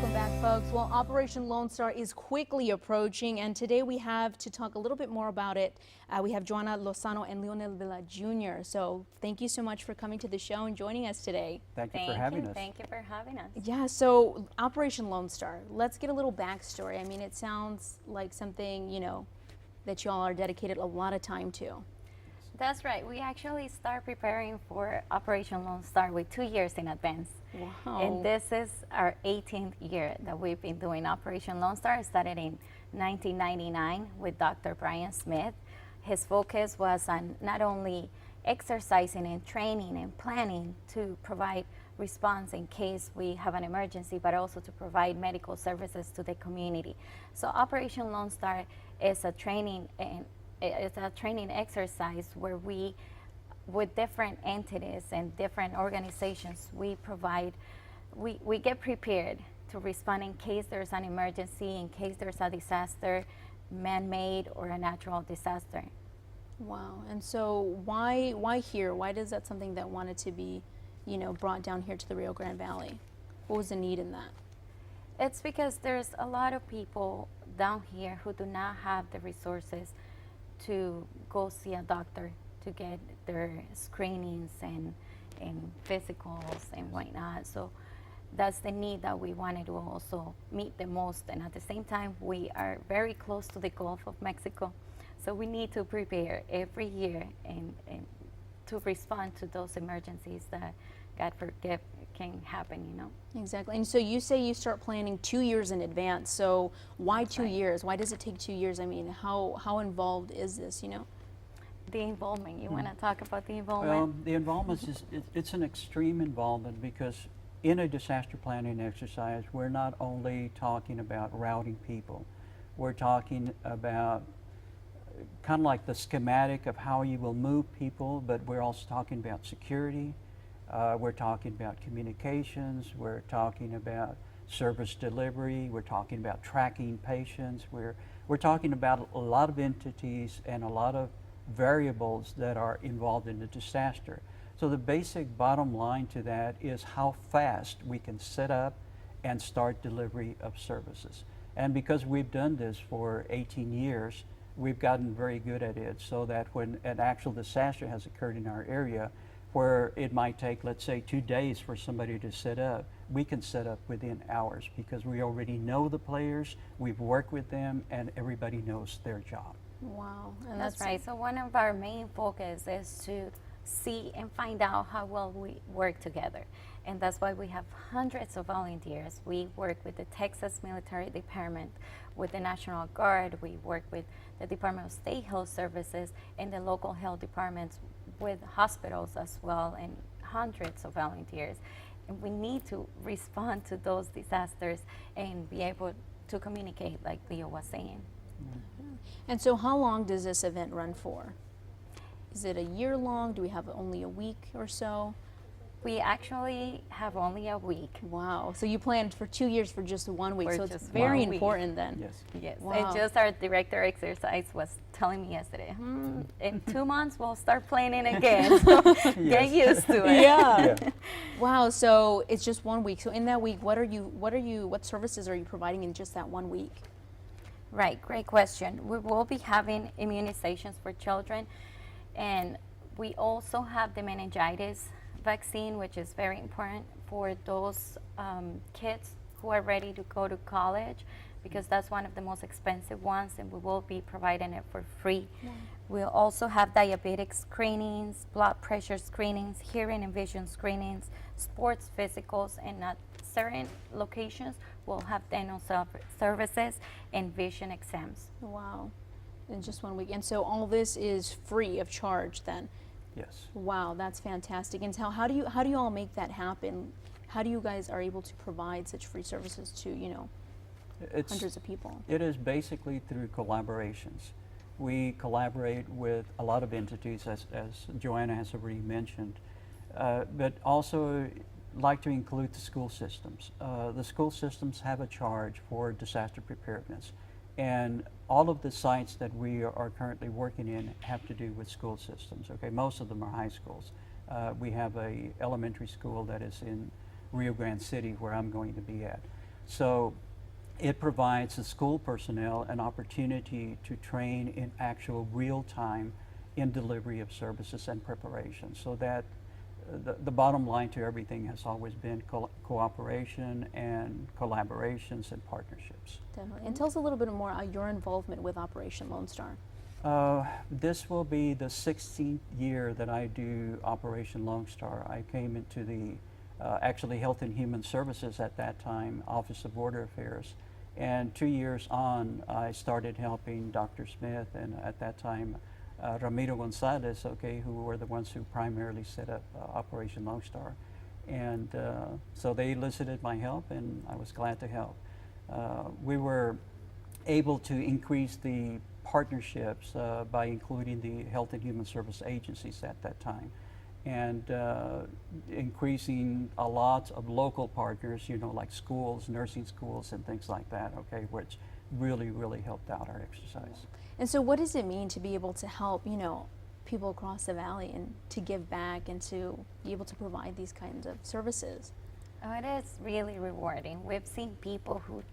Welcome back, folks. Well, Operation Lone Star is quickly approaching, and today we have to talk a little bit more about it. We have Joanna Lozano and Leonel Villa Jr. So thank you so much for coming to the show and joining us today. Thank you for having us. Thank you for having us. Yeah, so Operation Lone Star, let's get a little backstory. I mean, it sounds like something, that y'all are dedicated a lot of time to. That's right. We actually start preparing for Operation Lone Star with 2 years in advance. Wow. And this is our 18th year that we've been doing Operation Lone Star. It started in 1999 with Dr. Brian Smith. His focus was on not only exercising and training and planning to provide response in case we have an emergency, but also to provide medical services to the community. So Operation Lone Star is a training exercise where we, with different entities and different organizations, we get prepared to respond in case there's an emergency, in case there's a disaster, man-made or a natural disaster. Wow. And so why here? Why is that something that wanted to be, brought down here to the Rio Grande Valley? What was the need in that? It's because there's a lot of people down here who do not have the resources to go see a doctor to get their screenings and physicals and whatnot. So that's the need that we wanted to also meet the most. And at the same time, we are very close to the Gulf of Mexico. So we need to prepare every year and to respond to those emergencies that, God forbid, can happen, Exactly. And so you say you start planning 2 years in advance. So why That's 2 right. years? Why does it take 2 years? I mean, how involved is this, The involvement, you want to talk about the involvement? Well, the involvement it's an extreme involvement because in a disaster planning exercise, we're not only talking about routing people, we're talking about kind of like the schematic of how you will move people, but we're also talking about security. We're talking about communications, we're talking about service delivery, we're talking about tracking patients, we're talking about a lot of entities and a lot of variables that are involved in the disaster. So the basic bottom line to that is how fast we can set up and start delivery of services. And because we've done this for 18 years, we've gotten very good at it, so that when an actual disaster has occurred in our area, where it might take, let's say, 2 days for somebody to set up, we can set up within hours because we already know the players, we've worked with them, and everybody knows their job. Wow. And That's right. So one of our main focus is to see and find out how well we work together. And that's why we have hundreds of volunteers. We work with the Texas Military Department, with the National Guard, we work with the Department of State Health Services and the local health departments, with hospitals as well, and hundreds of volunteers. And we need to respond to those disasters and be able to communicate, like Leo was saying. Mm-hmm. And so how long does this event run for? Is it a year long? Do we have only a week or so? We actually have only a week. Wow. So you planned for 2 years for just 1 week. For So it's just very 1 week. important then. Yes. Yes, Wow. and just our director exercise was telling me yesterday, in 2 months we'll start planning again, so get used to it. Yeah. Wow. So it's just 1 week. So in that week, what services are you providing in just that 1 week? Right, great question. We will be having immunizations for children, and we also have the meningitis vaccine, which is very important for those kids who are ready to go to college, because that's one of the most expensive ones, and we will be providing it for free. Yeah. We'll also have diabetic screenings, blood pressure screenings, hearing and vision screenings, sports physicals, and at certain locations we'll have dental services and vision exams. Wow. In just 1 week. And so all this is free of charge then? Yes. Wow, that's fantastic. And so how do you all make that happen? How do you guys are able to provide such free services to, hundreds of people? It is basically through collaborations. We collaborate with a lot of entities, as Joanna has already mentioned, but also like to include the school systems. The school systems have a charge for disaster preparedness. And all of the sites that we are currently working in have to do with school systems. Okay, most of them are high schools. We have a elementary school that is in Rio Grande City, where I'm going to be at. So it provides the school personnel an opportunity to train in actual real time in delivery of services and preparation. So that the bottom line to everything has always been cooperation and collaborations and partnerships. Definitely. And tell us a little bit more about your involvement with Operation Lone Star. This will be the 16th year that I do Operation Lone Star. I came into the actually Health and Human Services at that time, Office of Border Affairs. And 2 years on, I started helping Dr. Smith and at that time Ramiro Gonzalez, okay, who were the ones who primarily set up Operation Lone Star. And so they elicited my help and I was glad to help. We were able to increase the partnerships by including the Health and Human Service agencies at that time, and increasing a lot of local partners, you know, like schools, nursing schools and things like that, okay, which really helped out our exercise. And so what does it mean to be able to help, you know, people across the valley and to give back and to be able to provide these kinds of services? Oh, it is really rewarding. We've seen people who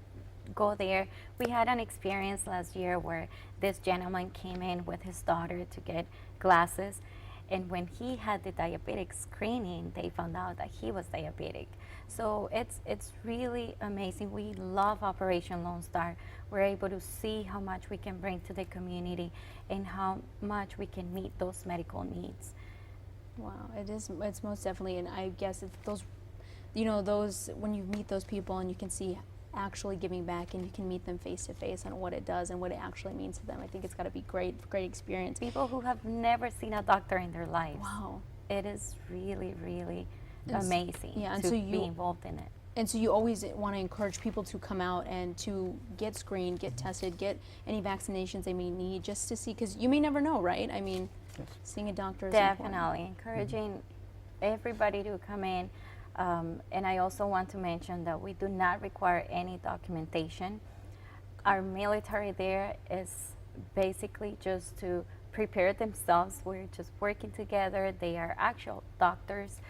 go there. We had an experience last year where this gentleman came in with his daughter to get glasses, and when he had the diabetic screening, they found out that he was diabetic. So it's really amazing. We love Operation Lone Star. We're able to see how much we can bring to the community and how much we can meet those medical needs. Wow, it's most definitely, and I guess it's those, you know, those, when you meet those people and you can see actually giving back and you can meet them face to face on what it does and what it actually means to them. I think it's got to be great experience. People who have never seen a doctor in their lives. Wow. It is really amazing and to so be involved in it. And so you always want to encourage people to come out and to get screened, get tested, get any vaccinations they may need, just to see, because you may never know, right? I mean, Yes. seeing a doctor is Definitely encouraging everybody to come in. And I also want to mention that we do not require any documentation. Our military there is basically just to prepare themselves. We're just working together. They are actual doctors.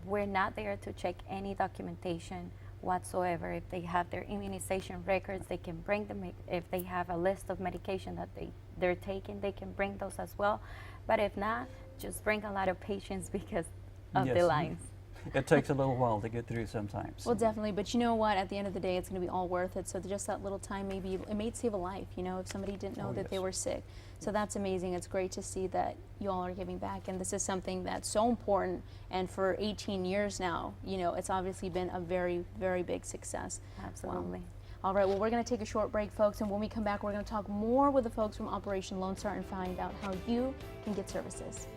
We're not there to check any documentation whatsoever. If they have their immunization records, they can bring them. If they have a list of medication that they're taking, they can bring those as well. But if not, just bring a lot of patience because of the Yes. lines. It takes a little while to get through sometimes. Well, definitely, but you know what? At the end of the day, it's going to be all worth it. So just that little time, maybe it may save a life. You know, if somebody didn't know Oh, that they yes. were sick. So that's amazing. It's great to see that you all are giving back, and this is something that's so important. And for 18 years now, you know, it's obviously been a very big success. Absolutely. Wow. All right. Well, we're going to take a short break, folks, and when we come back, we're going to talk more with the folks from Operation Lone Star and find out how you can get services.